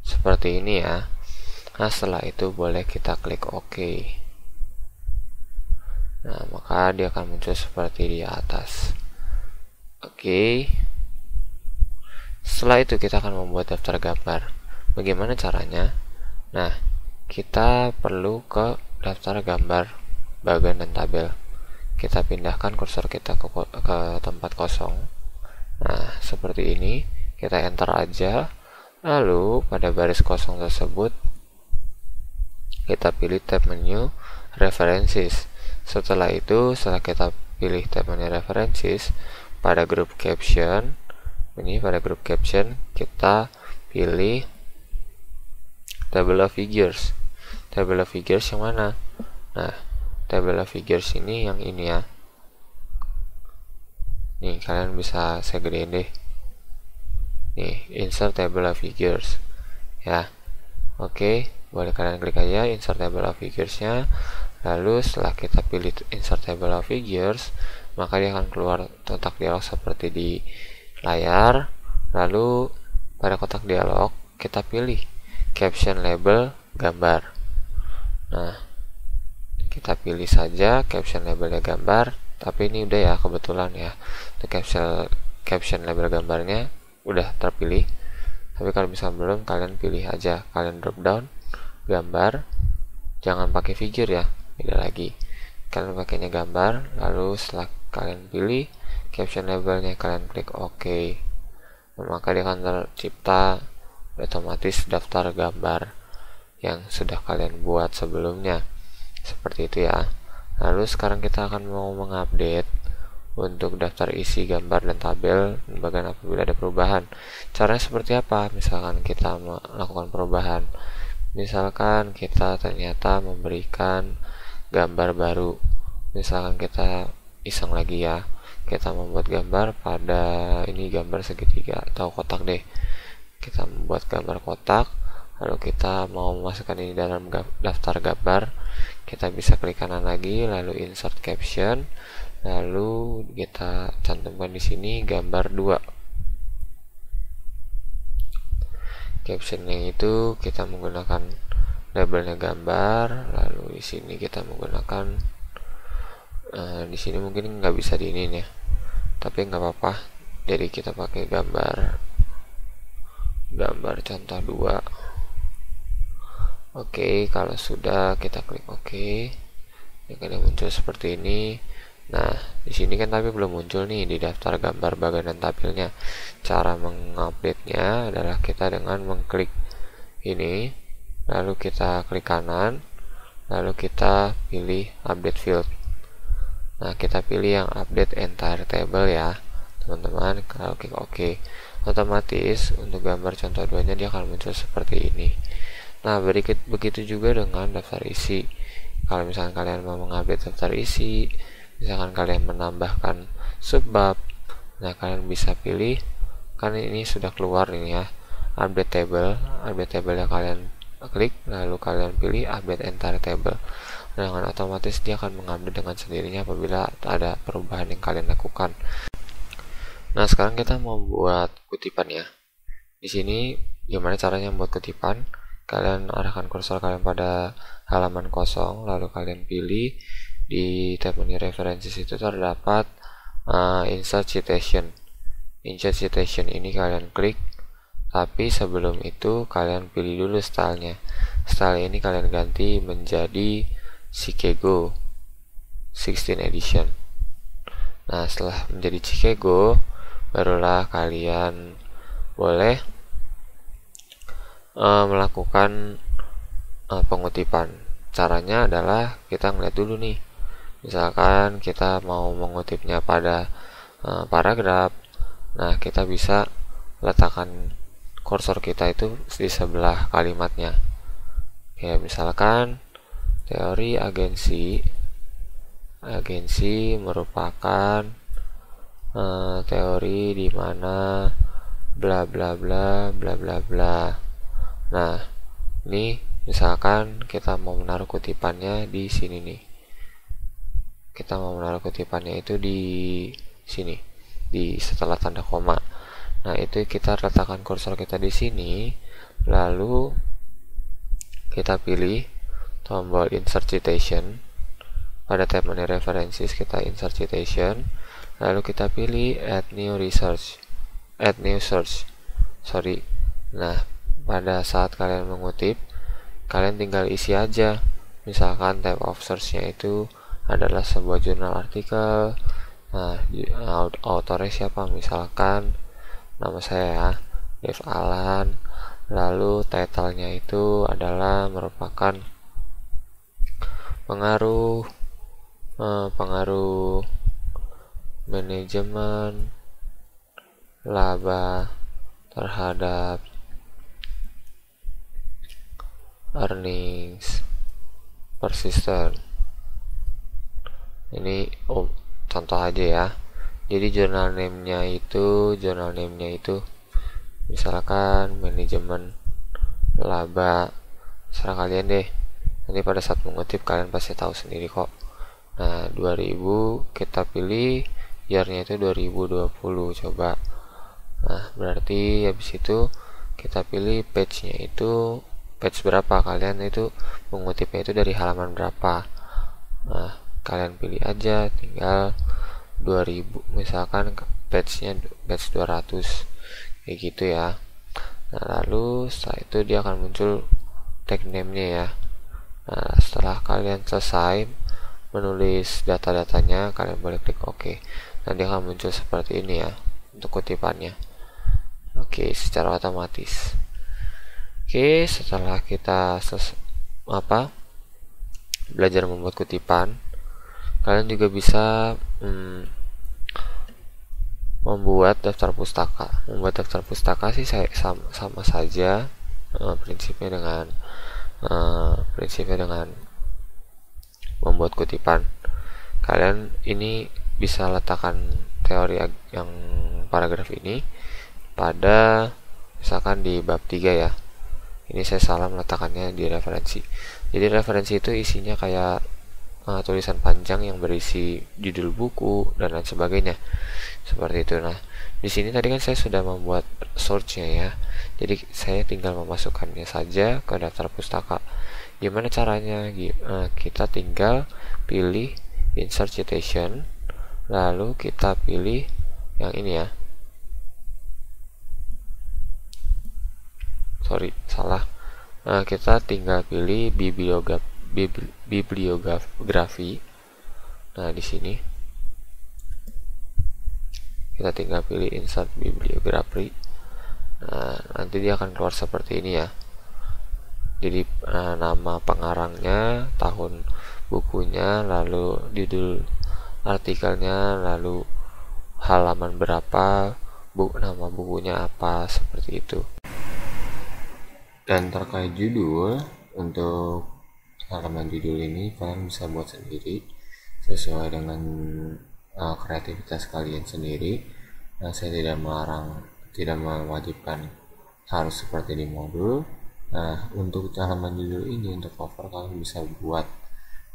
seperti ini ya. Nah, setelah itu boleh kita klik OK. Nah, maka dia akan muncul seperti di atas. Oke. Setelah itu kita akan membuat daftar gambar. Bagaimana caranya? Nah, kita perlu ke daftar gambar bagian dan tabel. Kita pindahkan kursor kita ke tempat kosong. Nah, seperti ini. Kita enter aja. Lalu pada baris kosong tersebut kita pilih tab menu references. Setelah itu, setelah kita pilih tab menu references, pada group caption kita pilih table of figures. Table of figures yang mana? Nah, table of figures ini yang ini ya. Nih, kalian bisa saya gedein deh. Nih, insert table of figures ya. Oke, boleh kalian klik aja insert table of figures-nya. Lalu setelah kita pilih insert table of figures, maka dia akan keluar kotak dialog seperti di layar. Lalu pada kotak dialog kita pilih caption label gambar. Nah, kita pilih saja caption labelnya gambar, tapi ini udah ya kebetulan ya. Untuk caption label gambarnya udah terpilih. Tapi kalau misalnya belum, kalian pilih aja, kalian drop down gambar, jangan pakai figure ya, beda lagi. Kalian pakainya gambar, lalu setelah kalian pilih caption labelnya, kalian klik OK. Maka dia akan tercipta otomatis daftar gambar yang sudah kalian buat sebelumnya, seperti itu ya. Lalu sekarang kita akan mau mengupdate untuk daftar isi gambar dan tabel bagian apabila ada perubahan. Caranya seperti apa? Misalkan kita melakukan perubahan, misalkan kita ternyata memberikan gambar baru, misalkan kita iseng lagi ya, kita membuat gambar pada ini gambar segitiga atau kotak deh, kita membuat gambar kotak, lalu kita mau memasukkan ini dalam daftar gambar, kita bisa klik kanan lagi, lalu insert caption, lalu kita cantumkan di sini gambar 2. Captionnya itu kita menggunakan labelnya gambar, lalu di sini kita menggunakan di sini mungkin nggak bisa diinin ya, tapi nggak apa-apa, jadi kita pakai gambar contoh 2. Oke, kalau sudah kita klik oke, ya kan muncul seperti ini. Nah, di sini kan tapi belum muncul nih di daftar gambar bagian dan tampilnya. Cara mengupdate-nya adalah kita dengan mengklik ini, lalu kita klik kanan, lalu kita pilih update field. Nah, kita pilih yang update entire table ya, teman-teman. Kalau klik oke, otomatis untuk gambar contoh 2-nya dia akan muncul seperti ini. Nah, begitu juga dengan daftar isi. Kalau misalkan kalian mau mengupdate daftar isi, misalkan kalian menambahkan subbab, nah kalian bisa pilih, kan ini sudah keluar ini ya, update table yang kalian klik, lalu kalian pilih update entire table. Dengan otomatis dia akan mengupdate dengan sendirinya apabila ada perubahan yang kalian lakukan. Nah, sekarang kita mau buat kutipan ya. Di sini gimana caranya membuat kutipan? Kalian arahkan kursor kalian pada halaman kosong, lalu kalian pilih di tab menu references itu terdapat insert citation. Insert citation ini kalian klik, tapi sebelum itu kalian pilih dulu stylenya. Style ini kalian ganti menjadi Chicago 16 edition. Nah, setelah menjadi Chicago, barulah kalian boleh melakukan pengutipan. Caranya adalah kita ngeliat dulu nih, misalkan kita mau mengutipnya pada paragraf. Nah, kita bisa letakkan kursor kita itu di sebelah kalimatnya. Ya, misalkan teori agensi merupakan teori di mana bla bla bla bla bla bla. Nah, ini misalkan kita mau menaruh kutipannya di sini nih. Kita mau menaruh kutipannya itu di sini, di setelah tanda koma. Nah, itu kita letakkan kursor kita di sini, lalu kita pilih tombol insert citation. Pada tab menu references kita insert citation, lalu kita pilih add new search. Nah, pada saat kalian mengutip, kalian tinggal isi aja. Misalkan type of search-nya itu adalah sebuah jurnal artikel. Nah, autornya siapa? Misalkan nama saya ya, Dev Alan. Lalu title-nya itu adalah merupakan pengaruh manajemen laba terhadap earnings persistent. Ini contoh aja ya. Jadi journal name-nya itu misalkan manajemen laba, serah kalian deh. Nanti pada saat mengutip kalian pasti tahu sendiri kok. Nah, 2000 kita pilih year-nya itu 2020 coba. Nah, berarti habis itu kita pilih page-nya itu page berapa, kalian itu mengutipnya itu dari halaman berapa. Nah, kalian pilih aja tinggal 2000, misalkan page-nya page 200 kayak gitu ya. Nah, lalu setelah itu dia akan muncul tag name-nya ya. Nah, setelah kalian selesai menulis data-datanya, kalian boleh klik OK. Nanti akan muncul seperti ini ya untuk kutipannya. Oke, secara otomatis. Oke, setelah kita belajar membuat kutipan, kalian juga bisa membuat daftar pustaka. Membuat daftar pustaka sih sama saja prinsipnya dengan membuat kutipan. Kalian ini bisa letakkan teori yang paragraf ini pada misalkan di bab 3 ya. Ini saya salah meletakkannya di referensi. Jadi referensi itu isinya kayak tulisan panjang yang berisi judul buku dan lain sebagainya. Seperti itu. Nah, di sini tadi kan saya sudah membuat search-nya ya. Jadi saya tinggal memasukkannya saja ke daftar pustaka. Gimana caranya? Kita tinggal pilih insert citation, lalu kita pilih yang ini ya. Kita tinggal pilih bibliografi. Nah, di sini kita tinggal pilih insert bibliografi. Nah, nanti dia akan keluar seperti ini ya. Jadi nama pengarangnya, tahun bukunya, lalu judul artikelnya, lalu halaman berapa, nama bukunya apa, seperti itu. Dan terkait judul, untuk halaman judul ini kalian bisa buat sendiri sesuai dengan kreativitas kalian sendiri. Nah, saya tidak mewajibkan harus seperti di modul. Nah, untuk halaman judul ini, untuk cover kalian bisa buat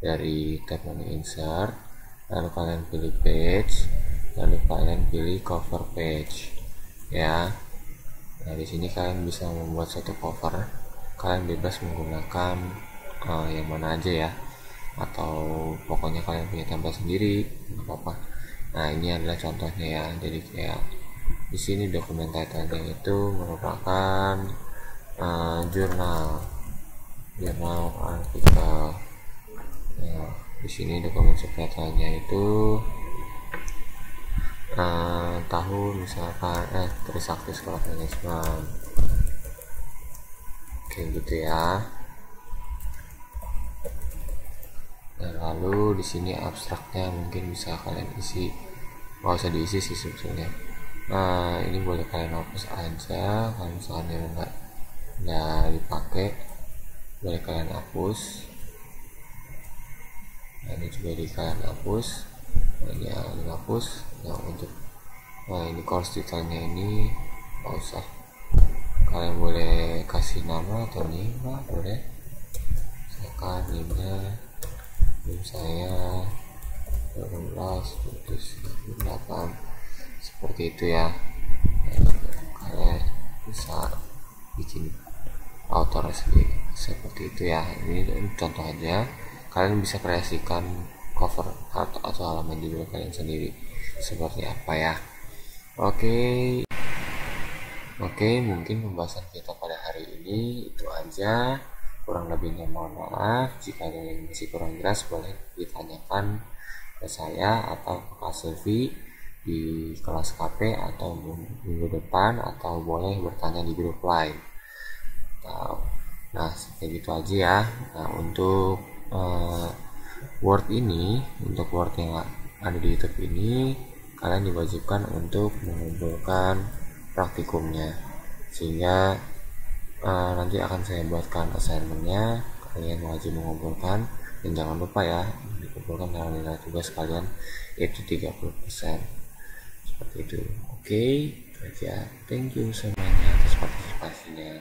dari tab menu insert, lalu kalian pilih page, lalu kalian pilih cover page ya. Nah, di sini kalian bisa membuat satu cover. Kalian bebas menggunakan yang mana aja ya, atau pokoknya kalian punya template sendiri, nggak apa-apa. Nah, ini adalah contohnya ya. Jadi kayak di sini dokumen title-nya itu merupakan jurnal artikel. Nah, di sini dokumen subtitle-nya itu tahun misalkan Trisakti Sekolah Manajemen, kayak gitu ya. Nah, lalu di sini abstraknya mungkin bisa kalian isi, nggak usah diisi sih sebetulnya. Nah, ini boleh kalian hapus aja kalau misalnya nggak dipakai, boleh kalian hapus. Nah, ini juga kalian hapus. Nah, ini hapus. Nah, ini course detailnya ini nggak usah, kalian boleh kasih nama atau Nima, boleh misalkan Nima saya 18/8, seperti itu ya. Nah, kalian bisa bikin author sendiri seperti itu ya. Ini contoh aja, kalian bisa kreasikan cover atau halaman judul kalian sendiri seperti apa ya. Oke, mungkin pembahasan kita pada hari ini itu aja. Kurang lebihnya mohon maaf. Jika ada yang masih kurang jelas, boleh ditanyakan ke saya atau ke Kak Silvi di kelas KP atau minggu depan, atau boleh bertanya di grup lain. Nah, kayak gitu aja ya. Nah, untuk Word ini, untuk Word yang ada di YouTube ini, kalian diwajibkan untuk mengumpulkan praktikumnya, sehingga nanti akan saya buatkan assignmentnya. Kalian wajib mengumpulkan, dan jangan lupa ya, dikumpulkan dengan nilai tugas kalian yaitu 30%, seperti itu. Oke, aja. Thank you semuanya atas partisipasinya.